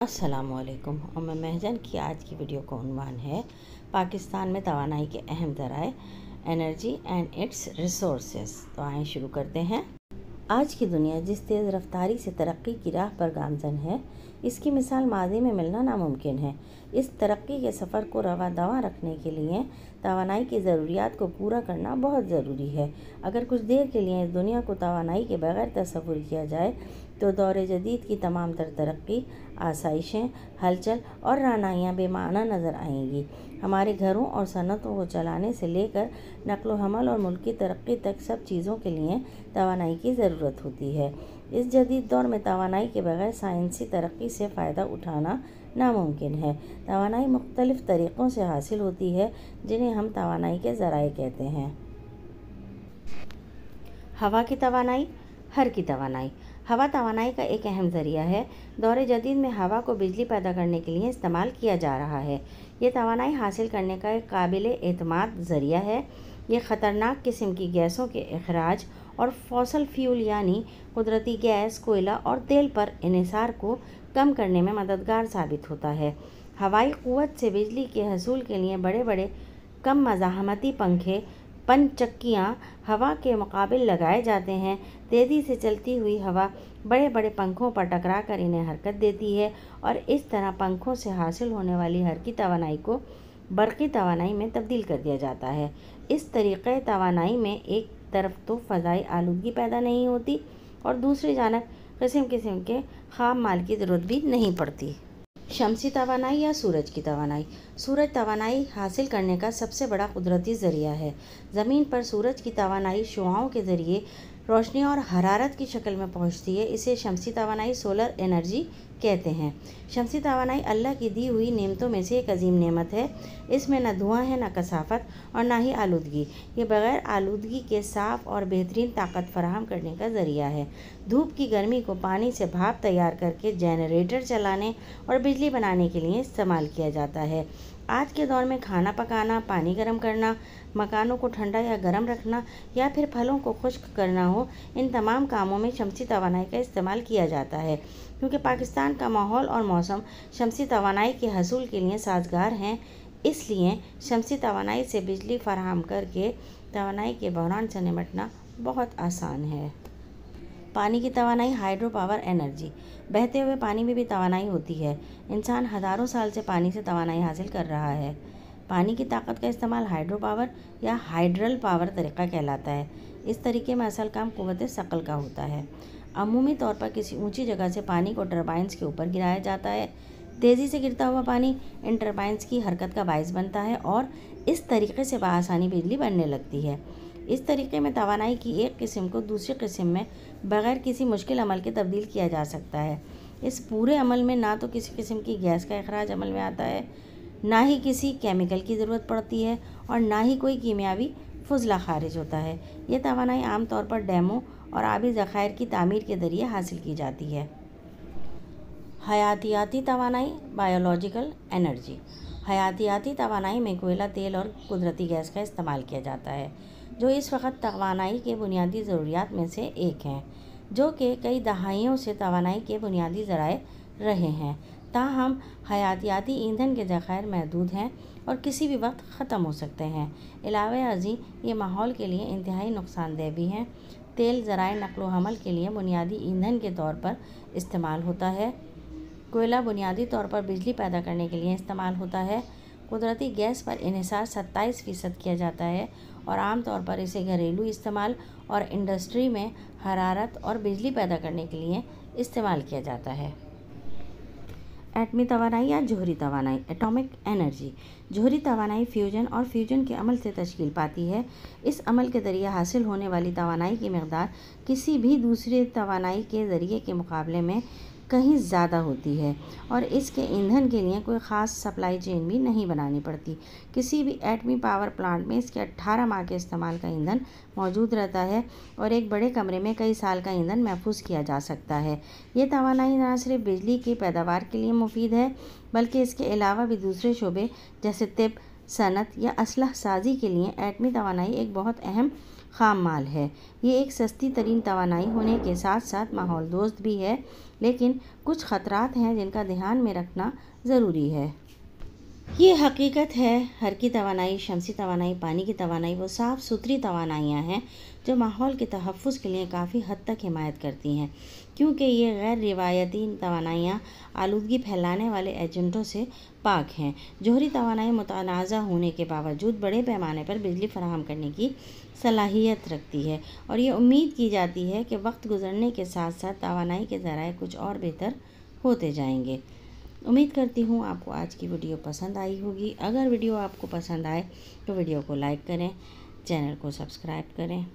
अस्सलामुअलैकुम और मैं महजन की आज की वीडियो का उन्वान है पाकिस्तान में तवानाई के अहम ज़राए एनर्जी एंड इट्स रिसोर्सेस। तो आइए शुरू करते हैं। आज की दुनिया जिस तेज़ रफ्तारी से तरक्की की राह पर गामज़न है, इसकी मिसाल माजी में मिलना नामुमकिन है। इस तरक्की के सफ़र को रवा दवा रखने के लिए तवानाई की ज़रूरियात को पूरा करना बहुत ज़रूरी है। अगर कुछ देर के लिए इस दुनिया को तवानाई के बगैर तसव्वुर किया जाए तो दौर जदीद की तमाम तर तरक्की, आसाइशें, हलचल और रानाइयाँ बेमाना नज़र आएंगी। हमारे घरों और सनतों को चलाने से लेकर नक्ल हमल और मुल्की तरक्की तक सब चीज़ों के लिए तवानाई की ज़रूरत होती है। इस जदीद दौर में तवानाई के बगैर साइंसी तरक्की से फ़ायदा उठाना नामुमकिन है। तवानाई मुख्तलिफ़ तरीक़ों से हासिल होती है जिन्हें हम तवानाई के ज़राए कहते हैं। हवा की तवानाई, हर की तवानाई। हवा तवानाई का एक अहम ज़रिया है। दौर जदीद में हवा को बिजली पैदा करने के लिए इस्तेमाल किया जा रहा है। ये तवानाई हासिल करने का एक काबिल एतमाद ज़रिया है। ये ख़तरनाक किस्म की गैसों के अखराज और फॉसल फ्यूल यानी कुदरती गैस, कोयला और तेल पर इन्हिसार को कम करने में मददगार साबित होता है। हवाई क़ुव्वत से बिजली के हसूल के लिए बड़े बड़े कम मज़ाहमती पंखे, पनचक्कियाँ हवा के मुकाबिल लगाए जाते हैं। तेज़ी से चलती हुई हवा बड़े बड़े पंखों पर टकरा कर इन्हें हरकत देती है और इस तरह पंखों से हासिल होने वाली हरकी तवानाई को बरक़ी तवानाई में तब्दील कर दिया जाता है। इस तरीक़े तवानाई में एक तरफ तो फ़ज़ाई आलूदगी पैदा नहीं होती और दूसरी जानब किस्म किस्म के ख़ाम माल की ज़रूरत भी नहीं पड़ती। शमसी तवानाई या सूरज की तवानाई। सूरज तवानाई हासिल करने का सबसे बड़ा कुदरती ज़रिया है। ज़मीन पर सूरज की तवानाई शुआओं के ज़रिए रोशनी और हरारत की शक्ल में पहुँचती है। इसे शमसी तवानाई, सोलर एनर्जी कहते हैं। शमसी तवानाई अल्लाह की दी हुई नेमतों में से एक अजीम नेमत है। इसमें न धुआं है, न कसाफत और न ही आलूदगी। ये बग़ैर आलूदगी के साफ़ और बेहतरीन ताकत फराहम करने का ज़रिया है। धूप की गर्मी को पानी से भाप तैयार करके जनरेटर चलाने और बिजली बनाने के लिए इस्तेमाल किया जाता है। आज के दौर में खाना पकाना, पानी गर्म करना, मकानों को ठंडा या गर्म रखना या फिर फलों को खुश्क करना हो, इन तमाम कामों में शमसी तवानाई का इस्तेमाल किया जाता है। क्योंकि पाकिस्तान का माहौल और मौसम शमसी तवानाई के हसूल के लिए साजगार हैं, इसलिए शमसी तवानाई से बिजली फराहम करके तवानाई के बहरान से निपटना बहुत आसान है। पानी की तवानाई, हाइड्रो पावर एनर्जी। बहते हुए पानी में भी तवानाई होती है। इंसान हज़ारों साल से पानी से तवानाई हासिल कर रहा है। पानी की ताकत का इस्तेमाल हाइड्रो पावर या हाइड्रल पावर तरीक़ा कहलाता है। इस तरीके में असल काम क़ुव्वत सक़ल का होता है। अमूमी तौर पर किसी ऊंची जगह से पानी को टरबाइन्स के ऊपर गिराया जाता है। तेज़ी से गिरता हुआ पानी इन टरबाइन्स की हरकत का बाइस बनता है और इस तरीके से बआसानी बिजली बनने लगती है। इस तरीके में तवानाई की एक किस्म को दूसरी किस्म में बग़ैर किसी मुश्किल अमल के तब्दील किया जा सकता है। इस पूरे अमल में ना तो किसी किस्म की गैस का अखराज अमल में आता है, ना ही किसी केमिकल की ज़रूरत पड़ती है और ना ही कोई कीमियावी फुजला खारिज होता है। ये तवानाई आम तौर पर डैमों और आबी ज़खायर की तामीर के ज़रिए हासिल की जाती है। हयातियाती तवानाई, बायोलॉजिकल एनर्जी। हयातियाती तवानाई में कोयला, तेल और कुदरती गैस का इस्तेमाल किया जाता है, जो इस वक्त तवानाई के बुनियादी ज़रूरियात में से एक हैं, जो कि कई दहाइयों से तवानाई के बुनियादी ज़राए रहे हैं। ताहम हयातियाती ईंधन के ज़खायर महदूद हैं और किसी भी वक्त ख़त्म हो सकते हैं। अलावा अज़ी ये माहौल के लिए इंतहाई नुकसानदेह भी हैं। तेल ज़राए नक़्ल व हमल के लिए बुनियादी ईंधन के तौर पर इस्तेमाल होता है। कोयला बुनियादी तौर पर बिजली पैदा करने के लिए इस्तेमाल होता है। कुदरती गैस पर इन्हिसार 27% किया जाता है और आम तौर पर इसे घरेलू इस्तेमाल और इंडस्ट्री में हरारत और बिजली पैदा करने के लिए इस्तेमाल किया जाता है। एटमी तवानाई या जोहरी तवानाई, एटॉमिक एनर्जी। जोहरी तवानाई फ्यूजन और फ्यूजन के अमल से तश्कील पाती है। इस अमल के ज़रिए हासिल होने वाली तवानाई की मकदार किसी भी दूसरे तवानाई के ज़रिए के मुकाबले में कहीं ज़्यादा होती है और इसके ईंधन के लिए कोई ख़ास सप्लाई चेन भी नहीं बनानी पड़ती। किसी भी एटमी पावर प्लांट में इसके 18 माह के इस्तेमाल का ईंधन मौजूद रहता है और एक बड़े कमरे में कई साल का ईंधन महफूज किया जा सकता है। ये तवानाई न सिर्फ बिजली की पैदावार के लिए मुफीद है, बल्कि इसके अलावा भी दूसरे शोबे जैसे तिब, सनत या असलह साजी के लिए एटमी तवानाई एक बहुत अहम ख़ाम माल है। ये एक सस्ती तरीन तवानाई होने के साथ साथ माहौल दोस्त भी है। लेकिन कुछ ख़तरात हैं जिनका ध्यान में रखना ज़रूरी है। ये हकीकत है, हर की तवानाई, शमसी तवानाई, पानी की तवानाई वो साफ़ सुथरी तवानाइयाँ हैं जो माहौल के तहफ़्फ़ुज़ के लिए काफ़ी हद तक हिमायत करती हैं, क्योंकि ये गैर रिवायती तवानाइयाँ आलूदगी फैलाने वाले एजेंटों से पाक हैं। जोहरी तवानाई मुतनाज़ा होने के बावजूद बड़े पैमाने पर बिजली फराहम करने की सलाहियत रखती है और ये उम्मीद की जाती है कि वक्त गुजरने के साथ साथ तवानाई के ज़राए कुछ और बेहतर होते जाएंगे। उम्मीद करती हूँ आपको आज की वीडियो पसंद आई होगी। अगर वीडियो आपको पसंद आए तो वीडियो को लाइक करें, चैनल को सब्सक्राइब करें।